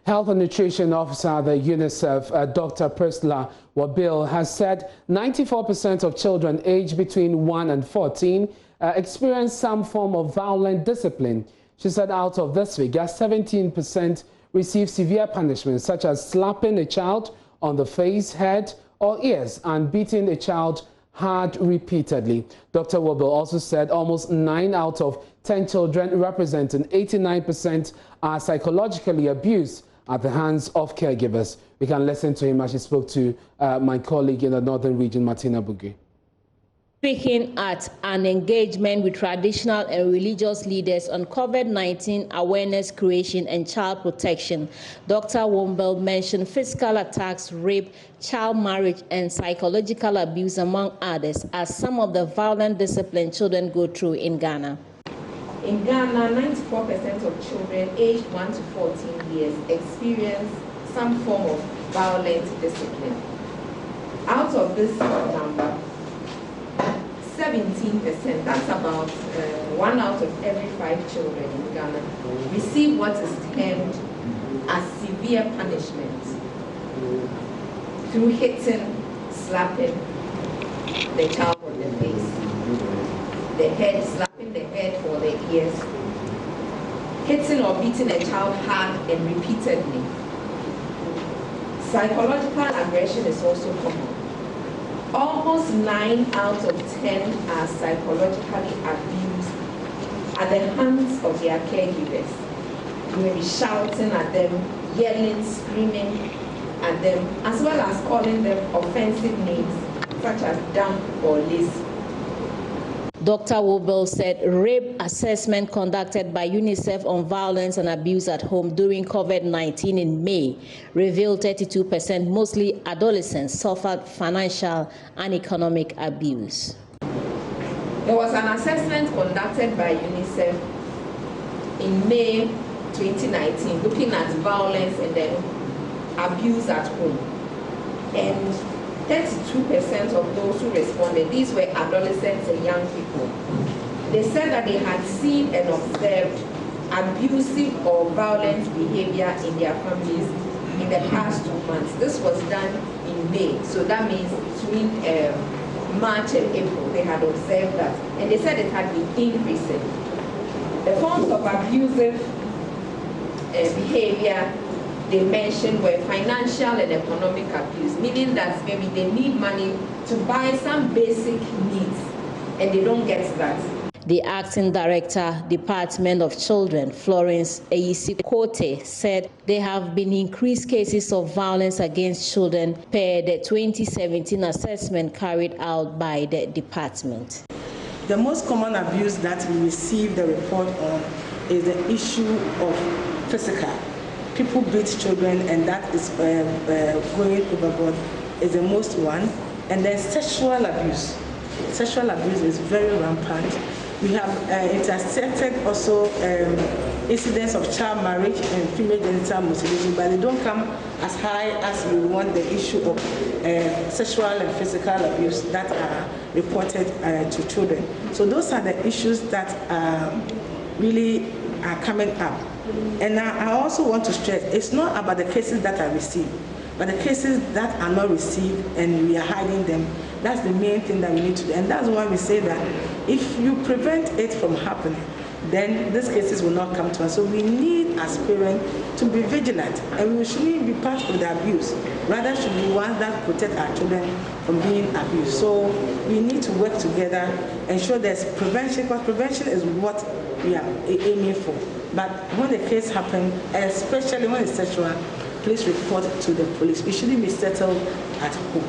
Health and Nutrition Officer at the UNICEF, Dr. Priscilla Wabil, has said 94% of children aged between 1 and 14 experience some form of violent discipline. She said out of this figure, 17% receive severe punishment, such as slapping a child on the face, head, or ears, and beating a child hard repeatedly. Dr. Wabil also said almost 9 out of 10 children, representing 89%, are psychologically abused at the hands of caregivers. We can listen to him as he spoke to my colleague in the northern region, Martina Bugui. Speaking at an engagement with traditional and religious leaders on COVID-19 awareness creation and child protection, Dr. Wabil mentioned physical attacks, rape, child marriage, and psychological abuse, among others, as some of the violent discipline children go through in Ghana. In Ghana, 94% of children aged 1 to 14 years experience some form of violent discipline. Out of this number, 17%, that's about 1 out of every 5 children in Ghana, receive what is termed as severe punishment through hitting, slapping the child on the face, the head, slapping the head or the ears, hitting or beating a child hard and repeatedly. Psychological aggression is also common. Almost 9 out of 10 are psychologically abused at the hands of their caregivers. You may be shouting at them, yelling, screaming at them, as well as calling them offensive names such as dumb or lazy. Dr. Wabil said rape assessment conducted by UNICEF on violence and abuse at home during COVID-19 in May revealed 32%, mostly adolescents, suffered financial and economic abuse. There was an assessment conducted by UNICEF in May 2019 looking at violence and then abuse at home. And 32% of those who responded, these were adolescents and young people. They said that they had seen and observed abusive or violent behavior in their families in the past 2 months. This was done in May, so that means between March and April they had observed that, and they said it had been increasing. The forms of abusive behavior they mentioned were financial and economic abuse, meaning that maybe they need money to buy some basic needs and they don't get that. The acting director, Department of Children, Florence Eyisi-Kote, said there have been increased cases of violence against children per the 2017 assessment carried out by the department. The most common abuse that we receive the report on is the issue of physical. People beat children, and that is going overboard is the most one. And then sexual abuse. Sexual abuse is very rampant. We have intercepted also incidents of child marriage and female genital mutilation, but they don't come as high as we want the issue of sexual and physical abuse that are reported to children. So those are the issues that really are coming up. And I also want to stress, it's not about the cases that are received, but the cases that are not received and we are hiding them. That's the main thing that we need to do. And that's why we say that if you prevent it from happening, then these cases will not come to us. So we need as parents to be vigilant, and we shouldn't be part of the abuse. Rather, should be ones that protect our children from being abused. So we need to work together, ensure there's prevention, because prevention is what we are aiming for. But when the case happens, especially when it's sexual, please report to the police. It shouldn't be settled at home.